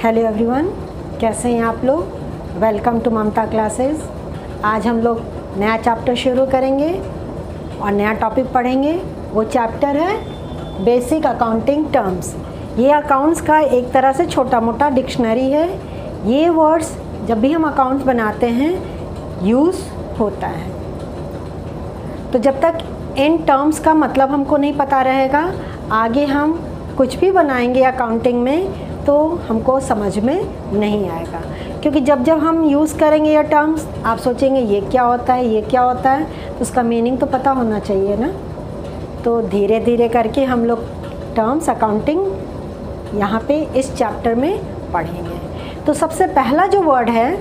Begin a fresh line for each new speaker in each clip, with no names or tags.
Hello everyone, कैसे हैं आप लोग। Welcome to Mamta classes. आज हम लोग नया चैप्टर शुरू करेंगे और नया टॉपिक पढ़ेंगे। वो चैप्टर है बेसिक अकाउंटिंग टर्म्स। ये अकाउंट्स का एक तरह से छोटा मोटा डिक्शनरी है। ये वर्ड्स जब भी हम अकाउंट्स बनाते हैं यूज़ होता है। तो जब तक इन टर्म्स का मतलब हमको नहीं पता रहेगा, आगे हम कुछ भी बनाएंगे अकाउंटिंग में तो हमको समझ में नहीं आएगा। क्योंकि जब जब हम यूज़ करेंगे ये टर्म्स, आप सोचेंगे ये क्या होता है, ये क्या होता है, तो उसका मीनिंग तो पता होना चाहिए ना। तो धीरे धीरे करके हम लोग टर्म्स अकाउंटिंग यहाँ पे इस चैप्टर में पढ़ेंगे। तो सबसे पहला जो वर्ड है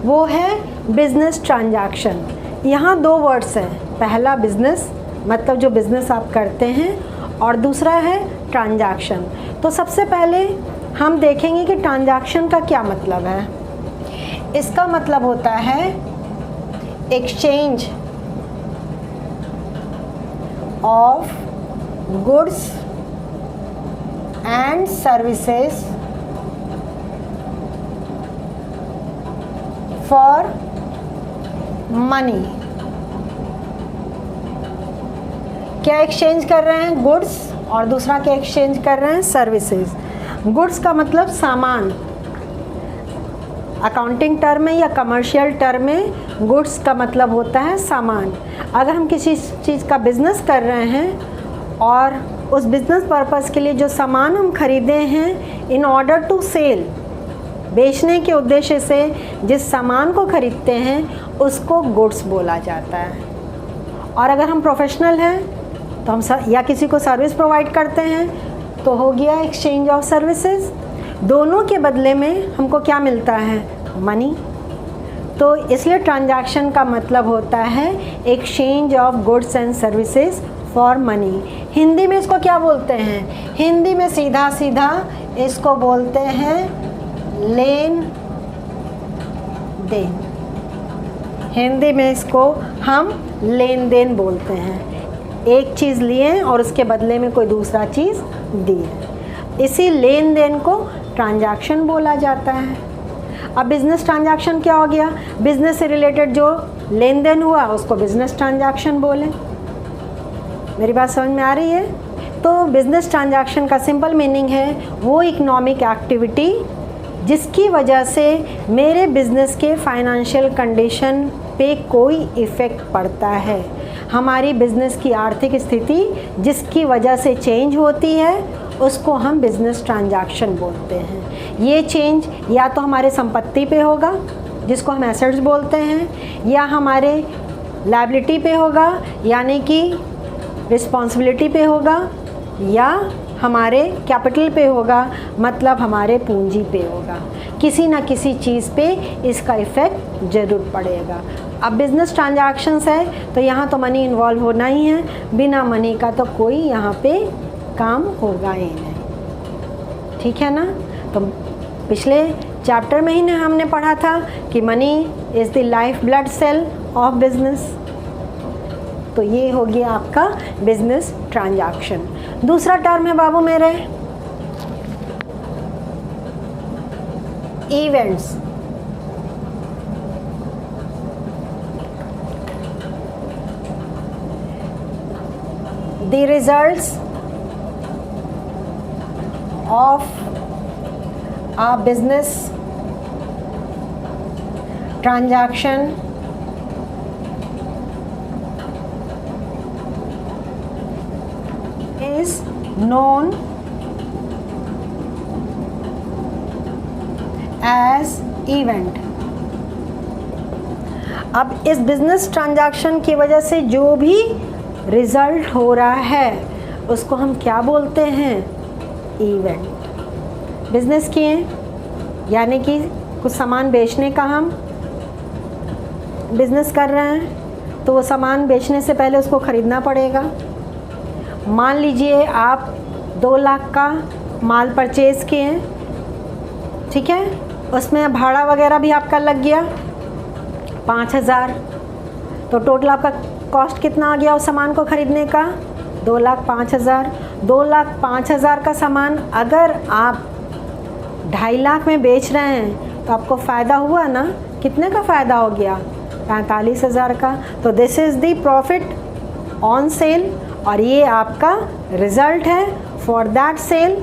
वो है बिजनेस ट्रांजैक्शन। यहाँ दो वर्ड्स हैं, पहला बिजनेस मतलब जो बिज़नेस आप करते हैं और दूसरा है ट्रांजैक्शन। तो सबसे पहले हम देखेंगे कि ट्रांजैक्शन का क्या मतलब है। इसका मतलब होता है exchange of goods and services for money. क्या एक्सचेंज कर रहे हैं? गुड्स, और दूसरा क्या एक्सचेंज कर रहे हैं? सर्विसेज। गुड्स का मतलब सामान, अकाउंटिंग टर्म में या कमर्शियल टर्म में गुड्स का मतलब होता है सामान। अगर हम किसी चीज़ का बिज़नेस कर रहे हैं और उस बिज़नेस पर्पस के लिए जो सामान हम खरीदे हैं इन ऑर्डर टू सेल, बेचने के उद्देश्य से जिस सामान को खरीदते हैं उसको गुड्स बोला जाता है। और अगर हम प्रोफेशनल हैं तो हम या किसी को सर्विस प्रोवाइड करते हैं तो हो गया एक्सचेंज ऑफ सर्विसेज। दोनों के बदले में हमको क्या मिलता है? मनी। तो इसलिए ट्रांजैक्शन का मतलब होता है exchange of goods and services for money. Hindi में इसको क्या बोलते हैं? हिंदी में सीधा सीधा इसको बोलते हैं लेन देन। हिंदी में इसको हम लेन देन बोलते हैं। एक चीज़ लिए और उसके बदले में कोई दूसरा चीज़ दी, इसी लेन देन को ट्रांजैक्शन बोला जाता है। अब बिज़नेस ट्रांजैक्शन क्या हो गया? बिज़नेस से रिलेटेड जो लेन देन हुआ उसको बिज़नेस ट्रांजैक्शन बोले। मेरी बात समझ में आ रही है? तो बिज़नेस ट्रांजैक्शन का सिंपल मीनिंग है वो इकोनॉमिक एक्टिविटी जिसकी वजह से मेरे बिज़नेस के फाइनेंशियल कंडीशन पे कोई इफ़ेक्ट पड़ता है। हमारी बिज़नेस की आर्थिक स्थिति जिसकी वजह से चेंज होती है उसको हम बिज़नेस ट्रांजैक्शन बोलते हैं। ये चेंज या तो हमारे संपत्ति पे होगा जिसको हम एसेट्स बोलते हैं, या हमारे लायबिलिटी पे होगा यानी कि रिस्पॉन्सिबिलिटी पे होगा, या हमारे कैपिटल पे होगा मतलब हमारे पूंजी पे होगा। किसी ना किसी चीज़ पे इसका इफ़ेक्ट ज़रूर पड़ेगा। अब बिज़नेस ट्रांजैक्शंस है तो यहाँ तो मनी इन्वॉल्व होना ही है, बिना मनी का तो कोई यहाँ पे काम होगा ही नहीं। ठीक है ना। तो पिछले चैप्टर में ही हमने पढ़ा था कि money is the life blood cell of business. तो ये हो गया आपका बिजनेस ट्रांजैक्शन। दूसरा टर्म है बाबू मेरे events. The results of a business transaction is known as event। अब इस बिजनेस ट्रांजैक्शन की वजह से जो भी रिज़ल्ट हो रहा है उसको हम क्या बोलते हैं? इवेंट। बिज़नेस किए यानी कि कुछ सामान बेचने का हम बिज़नेस कर रहे हैं तो वो सामान बेचने से पहले उसको ख़रीदना पड़ेगा। मान लीजिए आप 2 लाख का माल परचेज़ किए, ठीक है, उसमें भाड़ा वगैरह भी आपका लग गया 5,000, तो टोटल आपका कॉस्ट कितना आ गया उस सामान को ख़रीदने का? 2,05,000। 2,05,000 का सामान अगर आप 2.5 लाख में बेच रहे हैं तो आपको फ़ायदा हुआ ना, कितने का फ़ायदा हो गया? 45,000 का। तो this is the profit on sale और ये आपका रिज़ल्ट है for that sale,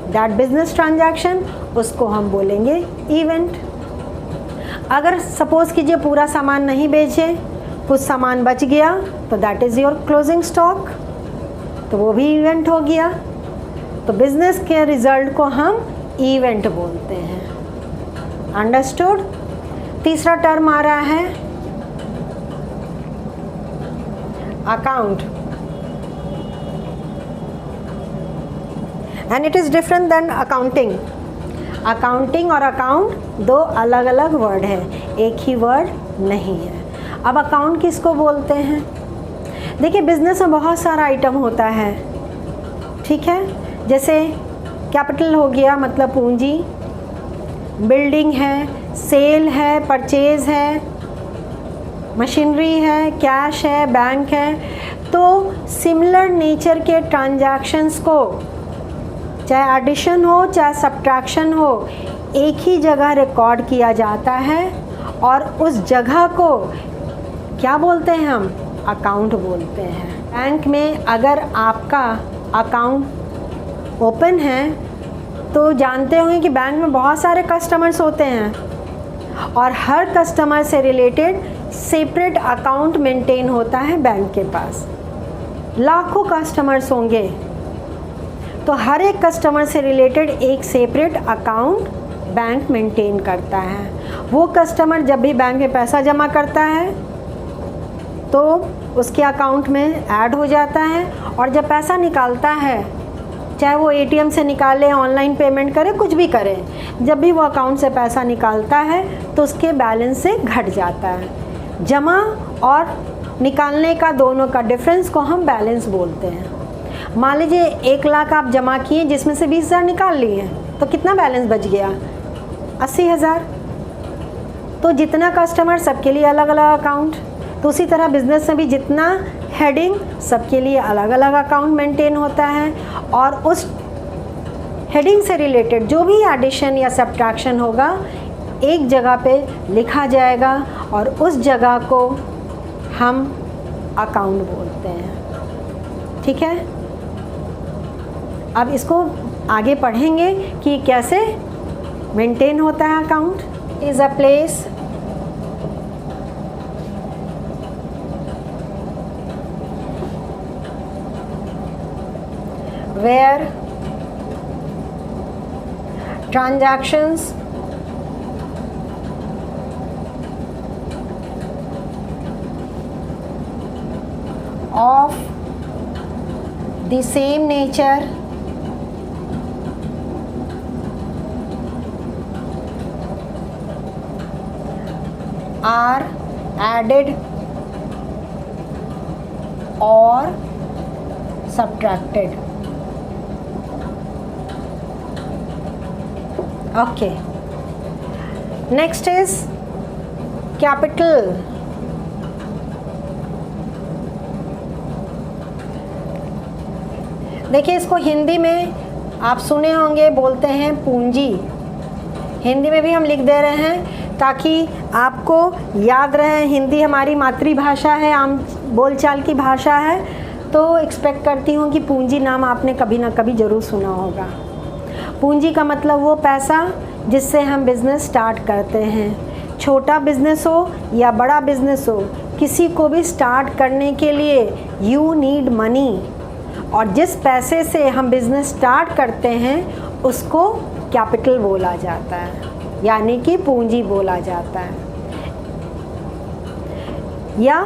that business transaction, उसको हम बोलेंगे इवेंट। अगर सपोज़ कीजिए पूरा सामान नहीं बेचे, कुछ सामान बच गया, तो that is your closing stock, तो वो भी इवेंट हो गया। तो बिजनेस के रिजल्ट को हम इवेंट बोलते हैं। अंडरस्टूड? तीसरा टर्म आ रहा है account, and it is different than accounting. Accounting और अकाउंट दो अलग अलग वर्ड हैं, एक ही वर्ड नहीं है। अब अकाउंट किसको बोलते हैं? देखिए बिजनेस में बहुत सारा आइटम होता है, ठीक है। जैसे कैपिटल हो गया, मतलब पूंजी, बिल्डिंग है, सेल है, परचेज है, मशीनरी है, कैश है, बैंक है। तो सिमिलर नेचर के ट्रांजैक्शंस को, चाहे एडिशन हो चाहे सब्ट्रैक्शन हो, एक ही जगह रिकॉर्ड किया जाता है और उस जगह को क्या बोलते हैं हम? अकाउंट बोलते हैं। बैंक में अगर आपका अकाउंट ओपन है तो जानते होंगे कि बैंक में बहुत सारे कस्टमर्स होते हैं और हर कस्टमर से रिलेटेड सेपरेट अकाउंट मेंटेन होता है बैंक के पास। लाखों कस्टमर्स होंगे तो हर एक कस्टमर से रिलेटेड एक सेपरेट अकाउंट बैंक मेंटेन करता है। वो कस्टमर जब भी बैंक में पैसा जमा करता है तो उसके अकाउंट में ऐड हो जाता है, और जब पैसा निकालता है, चाहे वो एटीएम से निकाले, ऑनलाइन पेमेंट करे, कुछ भी करे, जब भी वो अकाउंट से पैसा निकालता है तो उसके बैलेंस से घट जाता है। जमा और निकालने का दोनों का डिफरेंस को हम बैलेंस बोलते हैं। मान लीजिए 1 लाख आप जमा किए, जिसमें से 20,000 निकाल लिए, तो कितना बैलेंस बच गया? 80,000। तो जितना कस्टमर सबके लिए अलग अलग अकाउंट, तो उसी तरह बिजनेस में भी जितना हेडिंग सबके लिए अलग अलग अकाउंट मेंटेन होता है, और उस हेडिंग से रिलेटेड जो भी एडिशन या सब्ट्रैक्शन होगा एक जगह पे लिखा जाएगा और उस जगह को हम अकाउंट बोलते हैं। ठीक है, अब इसको आगे पढ़ेंगे कि कैसे मेंटेन होता है account. Is a place where transactions of the same nature are added or subtracted. Okay, next is capital. देखिए इसको हिंदी में आप सुने होंगे, बोलते हैं पूंजी। हिंदी में भी हम लिख दे रहे हैं ताकि आपको याद रहे। हिंदी हमारी मातृभाषा है, आम बोलचाल की भाषा है, तो एक्सपेक्ट करती हूँ कि पूंजी नाम आपने कभी ना कभी ज़रूर सुना होगा। पूंजी का मतलब वो पैसा जिससे हम बिज़नेस स्टार्ट करते हैं। छोटा बिज़नेस हो या बड़ा बिज़नेस हो, किसी को भी स्टार्ट करने के लिए यू नीड मनी, और जिस पैसे से हम बिज़नेस स्टार्ट करते हैं उसको कैपिटल बोला जाता है, यानी कि पूंजी बोला जाता है। या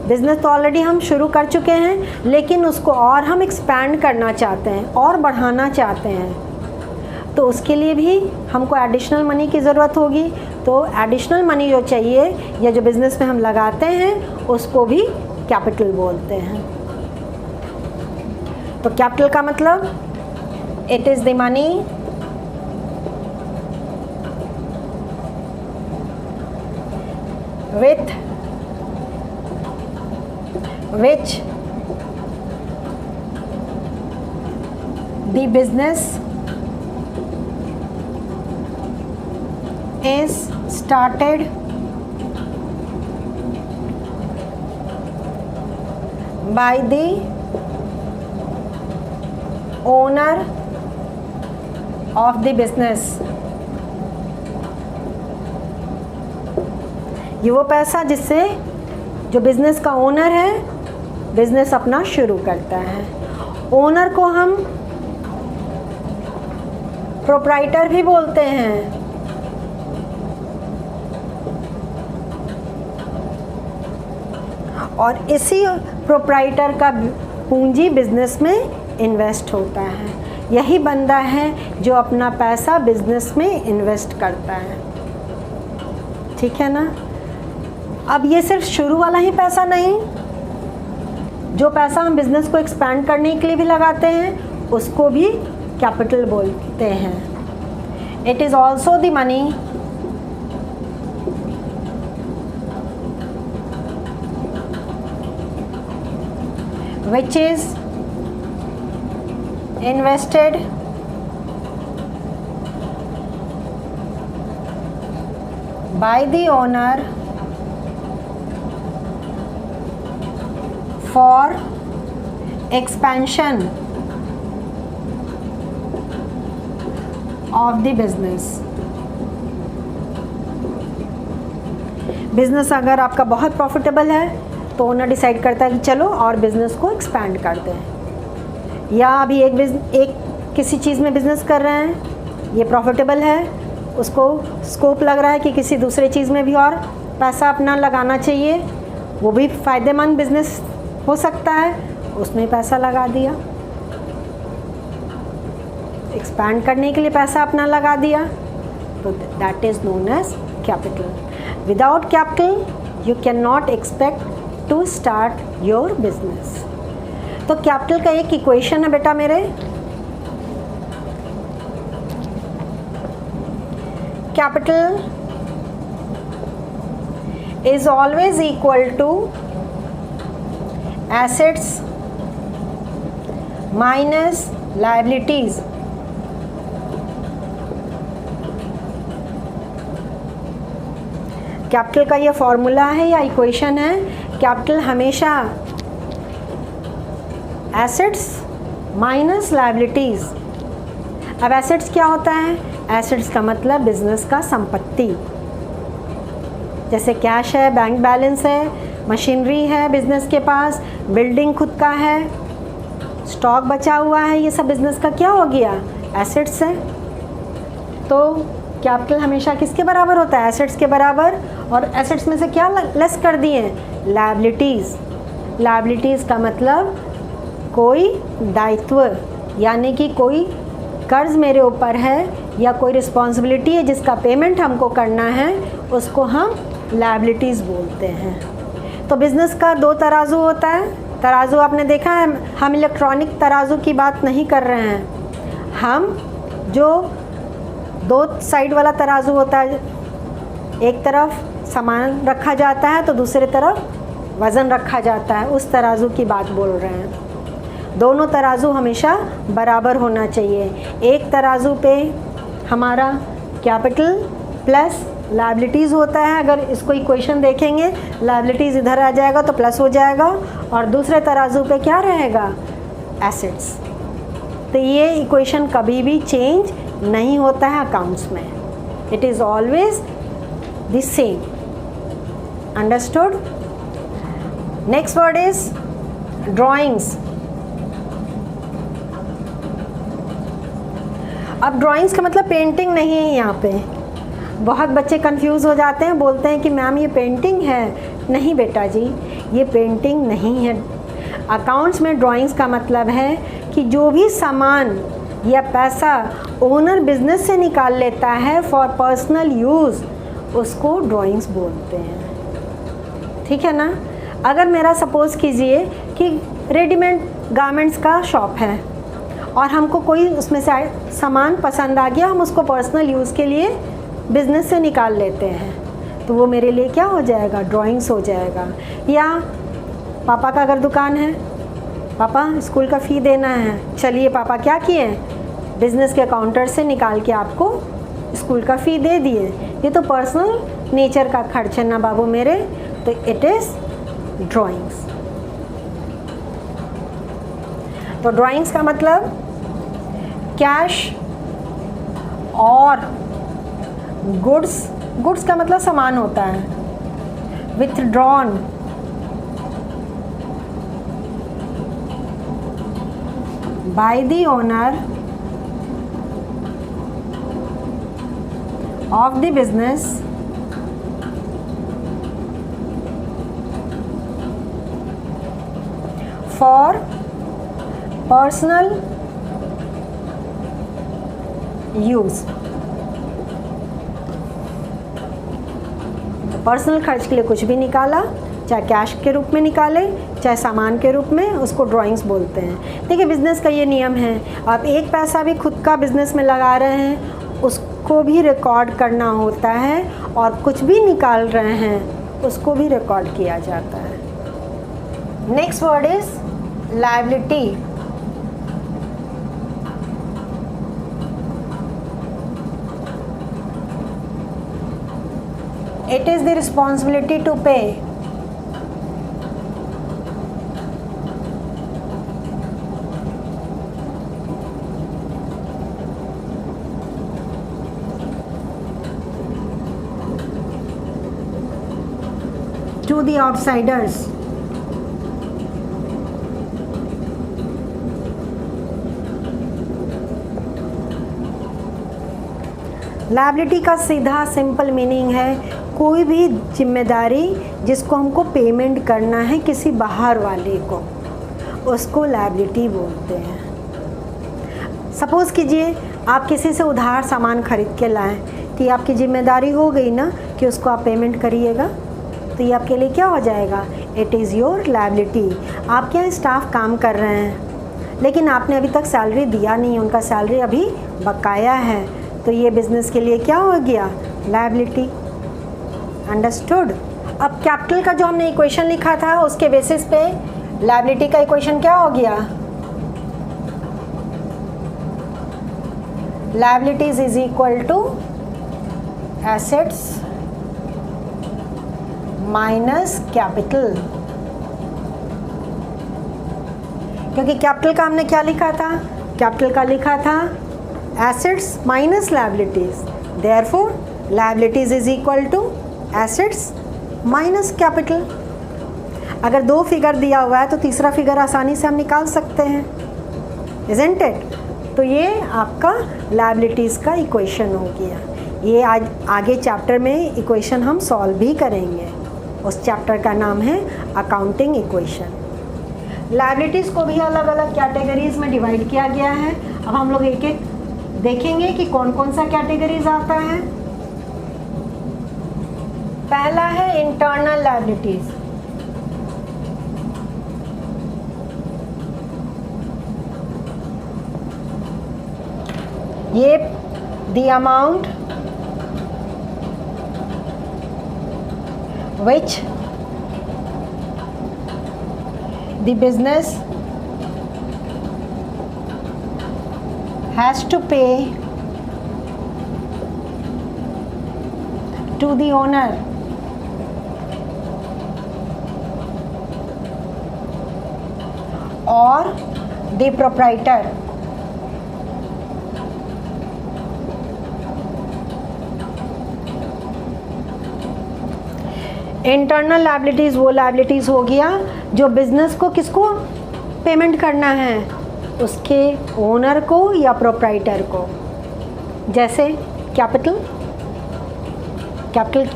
बिज़नेस तो ऑलरेडी हम शुरू कर चुके हैं, लेकिन उसको और हम एक्सपैंड करना चाहते हैं और बढ़ाना चाहते हैं, तो उसके लिए भी हमको एडिशनल मनी की ज़रूरत होगी। तो एडिशनल मनी जो चाहिए या जो बिज़नेस में हम लगाते हैं उसको भी कैपिटल बोलते हैं। तो कैपिटल का मतलब it is the money with which the business is started by the owner of the business। ये वो पैसा जिससे जो बिज़नेस का ओनर है बिज़नेस अपना शुरू करता है। ओनर को हम प्रोप्राइटर भी बोलते हैं। और इसी प्रोप्राइटर का पूंजी बिजनेस में इन्वेस्ट होता है। यही बंदा है जो अपना पैसा बिजनेस में इन्वेस्ट करता है। ठीक है ना। अब ये सिर्फ शुरू वाला ही पैसा नहीं, जो पैसा हम बिजनेस को एक्सपैंड करने के लिए भी लगाते हैं उसको भी कैपिटल बोलते हैं। It is also the money which is invested by the owner for expansion of the business। Business अगर आपका बहुत प्रॉफिटेबल है तो ओनर डिसाइड करता है कि चलो और बिज़नेस को एक्सपैंड करते हैं। या अभी एक किसी चीज़ में बिज़नेस कर रहे हैं, ये प्रॉफिटेबल है, उसको स्कोप लग रहा है कि किसी दूसरे चीज़ में भी और पैसा अपना लगाना चाहिए, वो भी फ़ायदेमंद बिज़नेस हो सकता है, उसमें पैसा लगा दिया, एक्सपैंड करने के लिए पैसा अपना लगा दिया, तो that is known as capital. Without capital you can not expect to start your business. तो कैपिटल का एक इक्वेशन है बेटा मेरे, capital is always equal to assets minus liabilities. Capital का ये फॉर्मूला है या इक्वेशन है। कैपिटल हमेशा एसेट्स माइनस लायबिलिटीज़। अब एसेट्स क्या होता है? एसेट्स का मतलब बिजनेस का संपत्ति, जैसे कैश है, बैंक बैलेंस है, मशीनरी है बिजनेस के पास, बिल्डिंग खुद का है, स्टॉक बचा हुआ है, ये सब बिजनेस का क्या हो गया? एसेट्स है। तो कैपिटल हमेशा किसके बराबर होता है? एसेट्स के बराबर। और एसेट्स में से क्या लेस कर दिए? लायबिलिटीज़। लायबिलिटीज़ का मतलब कोई दायित्व, यानी कि कोई कर्ज मेरे ऊपर है या कोई रिस्पॉन्सिबिलिटी है जिसका पेमेंट हमको करना है, उसको हम लायबिलिटीज़ बोलते हैं। तो बिज़नेस का दो तराजू होता है। तराजू आपने देखा है, हम इलेक्ट्रॉनिक तराजू की बात नहीं कर रहे हैं। हम जो दो साइड वाला तराजू होता है, एक तरफ सामान रखा जाता है तो दूसरी तरफ वज़न रखा जाता है, उस तराजू की बात बोल रहे हैं। दोनों तराजू हमेशा बराबर होना चाहिए। एक तराजू पे हमारा कैपिटल प्लस लायबिलिटीज़ होता है। अगर इसको इक्वेशन देखेंगे, लायबिलिटीज़ इधर आ जाएगा तो प्लस हो जाएगा, और दूसरे तराजू पे क्या रहेगा? एसेट्स। तो ये इक्वेशन कभी भी चेंज नहीं होता है अकाउंट्स में। It is always the same. Understood? Next word is drawings. अब ड्राइंग्स का मतलब पेंटिंग नहीं है यहाँ पे। बहुत बच्चे कंफ्यूज हो जाते हैं, बोलते हैं कि मैम ये पेंटिंग है। नहीं बेटा जी, ये पेंटिंग नहीं है। अकाउंट्स में ड्राइंग्स का मतलब है कि जो भी सामान या पैसा ओनर बिजनेस से निकाल लेता है फॉर पर्सनल यूज़, उसको ड्राइंग्स बोलते हैं। ठीक है ना। अगर मेरा सपोज़ कीजिए कि रेडीमेड गारमेंट्स का शॉप है और हमको कोई उसमें से सामान पसंद आ गया, हम उसको पर्सनल यूज़ के लिए बिज़नेस से निकाल लेते हैं, तो वो मेरे लिए क्या हो जाएगा? ड्राइंग्स हो जाएगा। या पापा का अगर दुकान है, पापा स्कूल का फ़ी देना है, चलिए पापा क्या किए, बिज़नेस के काउंटर से निकाल के आपको स्कूल का फ़ी दे दिए, ये तो पर्सनल नेचर का खर्च है ना बाबू मेरे, तो इट इज़ ड्राइंग्स। तो ड्राइंग्स का मतलब कैश और गुड्स, गुड्स का मतलब सामान होता है, withdrawn by the owner of the business for personal use. Personal खर्च के लिए कुछ भी निकाला, चाहे कैश के रूप में निकाले चाहे सामान के रूप में, उसको ड्राइंग्स बोलते हैं। देखिए बिज़नेस का ये नियम है, आप एक पैसा भी खुद का बिज़नेस में लगा रहे हैं उसको भी रिकॉर्ड करना होता है, और कुछ भी निकाल रहे हैं उसको भी रिकॉर्ड किया जाता है। Next word is liability. It is the responsibility to pay to the outsiders liability का सीधा सिंपल मीनिंग है कोई भी जिम्मेदारी जिसको हमको पेमेंट करना है किसी बाहर वाले को, उसको लायबिलिटी बोलते हैं। सपोज़ कीजिए आप किसी से उधार सामान खरीद के लाएं, तो ये आपकी जिम्मेदारी हो गई ना कि उसको आप पेमेंट करिएगा, तो ये आपके लिए क्या हो जाएगा, इट इज़ योर लायबिलिटी। आपके यहाँ स्टाफ काम कर रहे हैं लेकिन आपने अभी तक सैलरी दिया नहीं, उनका सैलरी अभी बकाया है, तो ये बिज़नेस के लिए क्या हो गया, लायबिलिटी। अंडरस्टूड। अब कैपिटल का जो हमने इक्वेशन लिखा था उसके बेसिस पे लायबिलिटी का इक्वेशन क्या हो गया, liabilities is equal to assets minus capital. क्योंकि कैपिटल का हमने क्या लिखा था, कैपिटल का लिखा था assets minus liabilities, therefore liabilities is equal to assets minus capital. अगर दो फिगर दिया हुआ है तो तीसरा फिगर आसानी से हम निकाल सकते हैं, इज़न्ट इट। तो ये आपका लायबिलिटीज़ का इक्वेशन हो गया। ये आज आगे चैप्टर में इक्वेशन हम सॉल्व भी करेंगे, उस चैप्टर का नाम है अकाउंटिंग इक्वेशन। लायबिलिटीज़ को भी अलग अलग कैटेगरीज में डिवाइड किया गया है। अब हम लोग एक एक देखेंगे कि कौन कौन सा कैटेगरीज आता है। पहला है इंटरनल लायबिलिटीज। ये the amount which the business has to pay to the owner or the proprietor internal liabilities वो लायबिलिटीज़ हो गया जो बिज़नेस को किसको पेमेंट करना है, उसके ओनर को या प्रोप्राइटर को। जैसे कैपिटल, कैपिटल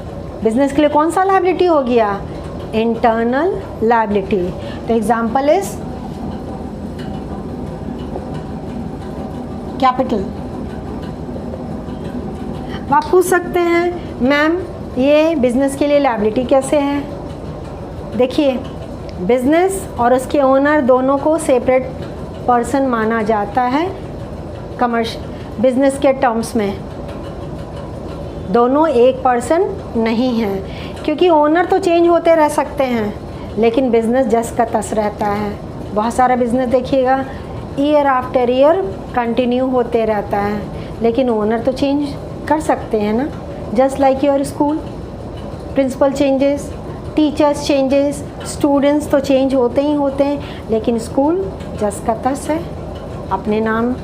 बिज़नेस के लिए कौन सा लायबिलिटी हो गया, इंटरनल लायबिलिटी। तो एग्जांपल इज कैपिटल। आप पूछ सकते हैं मैम ये बिज़नेस के लिए लायबिलिटी कैसे है। देखिए बिज़नेस और उसके ओनर दोनों को सेपरेट पर्सन माना जाता है कमर्शियल बिज़नेस के टर्म्स में, दोनों एक पर्सन नहीं हैं, क्योंकि ओनर तो चेंज होते रह सकते हैं लेकिन बिज़नेस जस का तस रहता है। बहुत सारा बिज़नेस देखिएगा ईयर आफ्टर ईयर कंटिन्यू होते रहता है लेकिन ओनर तो चेंज कर सकते हैं ना, just like your school, principal changes, teachers changes, students तो चेंज होते ही होते हैं, लेकिन स्कूल जस का तस है, अपने नाम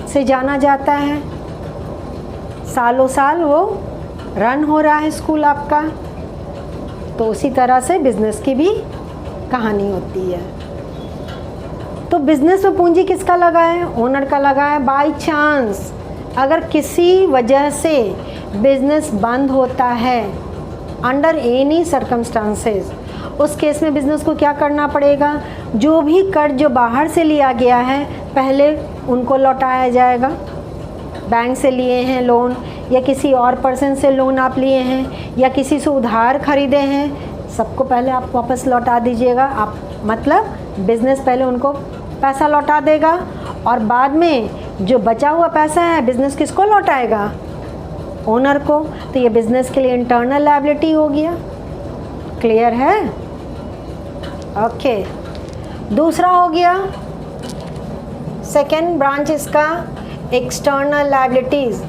से जाना जाता है, सालों साल वो रन हो रहा है स्कूल आपका। तो उसी तरह से बिजनेस की भी कहानी होती है। तो बिजनेस में पूंजी किसका लगा है? ओनर का लगा है। बाय चांस अगर किसी वजह से बिजनेस बंद होता है, अंडर एनी सर्कमस्टांसेस, उस केस में बिजनेस को क्या करना पड़ेगा? जो भी कर्ज जो बाहर से लिया गया है पहले उनको लौटाया जाएगा। बैंक से लिए हैं लोन, या किसी और पर्सन से लोन आप लिए हैं, या किसी से उधार खरीदे हैं, सबको पहले आप वापस लौटा दीजिएगा। आप मतलब बिजनेस पहले उनको पैसा लौटा देगा, और बाद में जो बचा हुआ पैसा है बिजनेस किसको लौटाएगा? ओनर को। तो ये बिजनेस के लिए इंटरनल लायबिलिटी हो गया। क्लियर है? ओके। दूसरा हो गया, सेकेंड ब्रांच इसका external liabilities.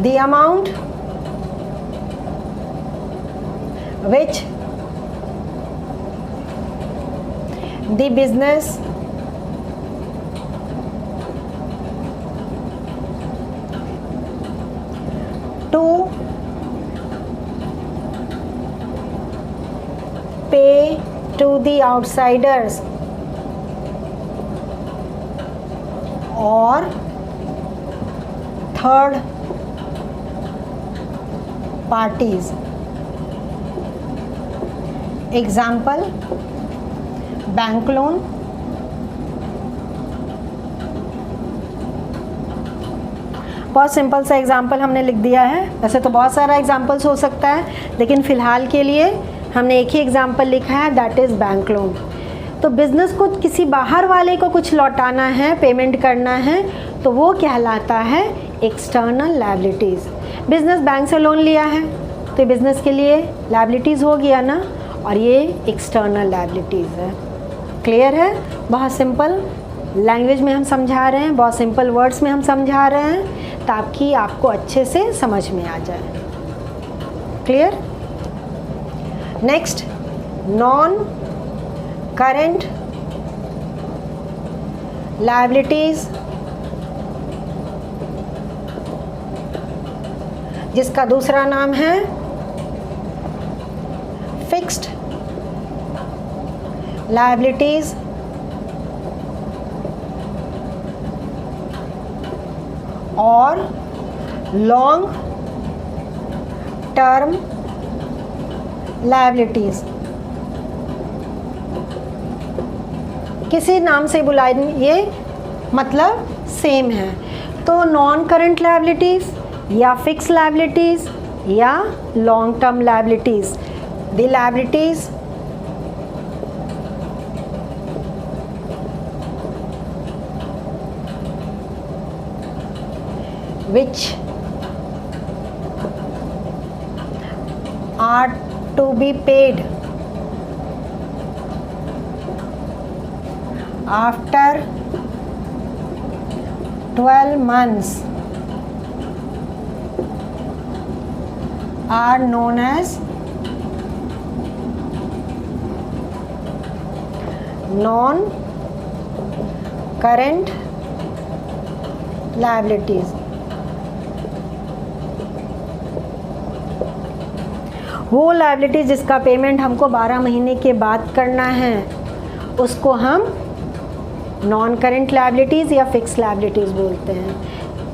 The amount which the business to pay to the outsiders or third parties. Example, bank loan, बहुत सिंपल सा एग्जाम्पल हमने लिख दिया है। वैसे तो बहुत सारा एग्जाम्पल्स हो सकता है, लेकिन फ़िलहाल के लिए हमने एक ही एग्जाम्पल लिखा है, दैट इज़ बैंक लोन। तो बिज़नेस को किसी बाहर वाले को कुछ लौटाना है, पेमेंट करना है, तो वो कहलाता है एक्सटर्नल लायबिलिटीज़। बिज़नेस बैंक से लोन लिया है तो बिज़नेस के लिए लायबिलिटीज़ हो गया ना, और ये एक्सटर्नल लायबिलिटीज़ है। क्लियर है? बहुत सिंपल लैंग्वेज में हम समझा रहे हैं, बहुत सिंपल वर्ड्स में हम समझा रहे हैं, ताकि आपको अच्छे से समझ में आ जाए। Clear? Next, non current liabilities, जिसका दूसरा नाम है फिक्स्ड लायबिलिटीज़ और लॉन्ग टर्म लायबिलिटीज़। किसी नाम से बुलाइए, मतलब सेम है। तो नॉन करंट लायबिलिटीज़ या फिक्स लायबिलिटीज़ या long term liabilities, the liabilities which are to be paid after 12 months are known as non-current liabilities। वो लायबिलिटी जिसका पेमेंट हमको 12 महीने के बाद करना है उसको हम नॉन करेंट लायबिलिटीज़ या फिक्स लायबिलिटीज़ बोलते हैं।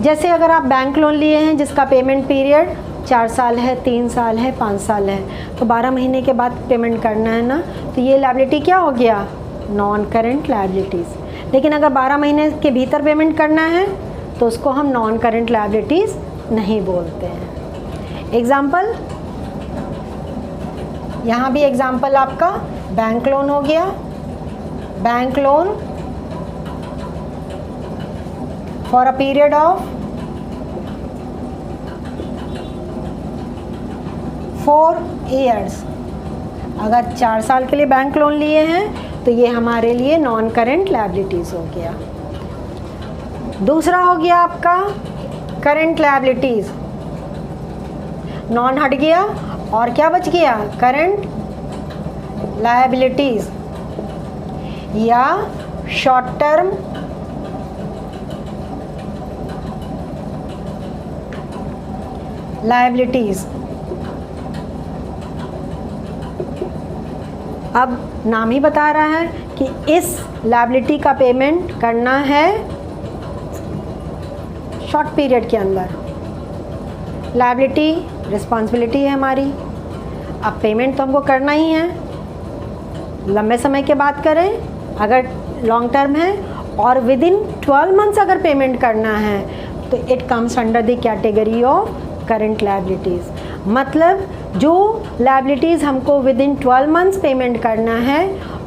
जैसे अगर आप बैंक लोन लिए हैं जिसका पेमेंट पीरियड 4 साल है, 3 साल है, 5 साल है, तो 12 महीने के बाद पेमेंट करना है ना, तो ये लायबिलिटी क्या हो गया? Non current liabilities. लेकिन अगर 12 महीने के भीतर पेमेंट करना है तो उसको हम नॉन करेंट लायबिलिटीज़ नहीं बोलते हैं। एग्ज़ाम्पल, यहाँ भी एग्ज़ाम्पल आपका बैंक लोन हो गया। Bank loan for a period of 4 years अगर 4 साल के लिए बैंक लोन लिए हैं तो ये हमारे लिए नॉन करेंट लायबिलिटीज़ हो गया। दूसरा हो गया आपका करेंट लायबिलिटीज़, नॉन हट गया और क्या बच गया, करंट लायबिलिटीज़ या शॉर्ट टर्म लायबिलिटीज़। अब नाम ही बता रहा है कि इस लायबिलिटी का पेमेंट करना है शॉर्ट पीरियड के अंदर। लायबिलिटी रिस्पॉन्सिबिलिटी है हमारी, अब पेमेंट तो हमको करना ही है। लंबे समय के बात करें अगर लॉन्ग टर्म है और विद इन 12 मंथ्स अगर पेमेंट करना है तो it comes under the category of current liabilities. मतलब जो लायबिलिटीज़ हमको विद इन 12 मंथ्स पेमेंट करना है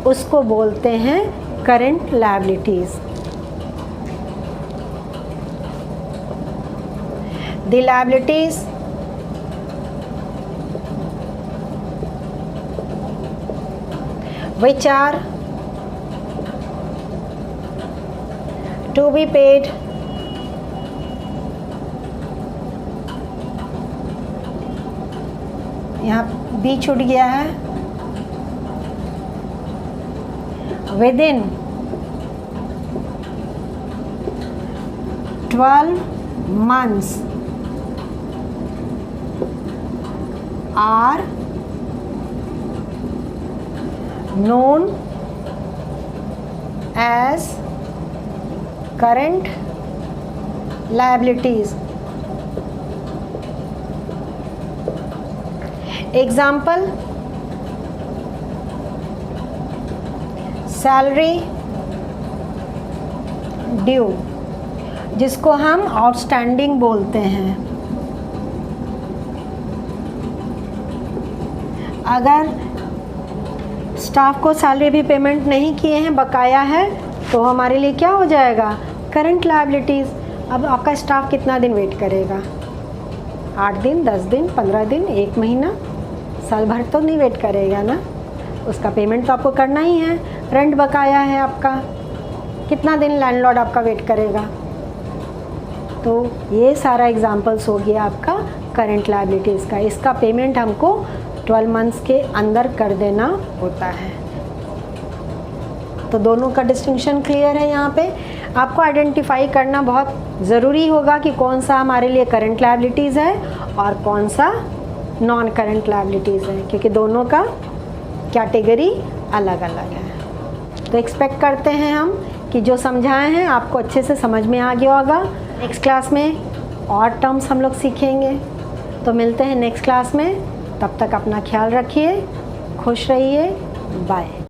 उसको बोलते हैं current liabilities. The liabilities which are to be paid यहाँ बी छूट गया है, with in 12 months are known as current liabilities। Example, salary due जिसको हम आउटस्टैंडिंग बोलते हैं। अगर स्टाफ को सैलरी भी पेमेंट नहीं किए हैं, बकाया है, तो हमारे लिए क्या हो जाएगा, करंट लायबिलिटीज़। अब आपका स्टाफ कितना दिन वेट करेगा, 8 दिन, 10 दिन, 15 दिन, 1 महीना, साल भर तो नहीं वेट करेगा ना। उसका पेमेंट तो आपको करना ही है। रेंट बकाया है आपका, कितना दिन लैंडलॉर्ड आपका वेट करेगा। तो ये सारा एग्जांपल्स हो गया आपका करंट लायबिलिटीज़ का। इसका पेमेंट हमको 12 मंथ्स के अंदर कर देना होता है। तो दोनों का डिस्टिंक्शन क्लियर है। यहाँ पे आपको आइडेंटिफाई करना बहुत ज़रूरी होगा कि कौन सा हमारे लिए करंट लायबिलिटीज़ है और कौन सा नॉन करंट लायबिलिटीज़ है, क्योंकि दोनों का कैटेगरी अलग अलग है। तो एक्सपेक्ट करते हैं हम कि जो समझाए हैं आपको अच्छे से समझ में आ गया होगा। नेक्स्ट क्लास में और टर्म्स हम लोग सीखेंगे। तो मिलते हैं नेक्स्ट क्लास में, तब तक अपना ख्याल रखिए, खुश रहिए, बाय।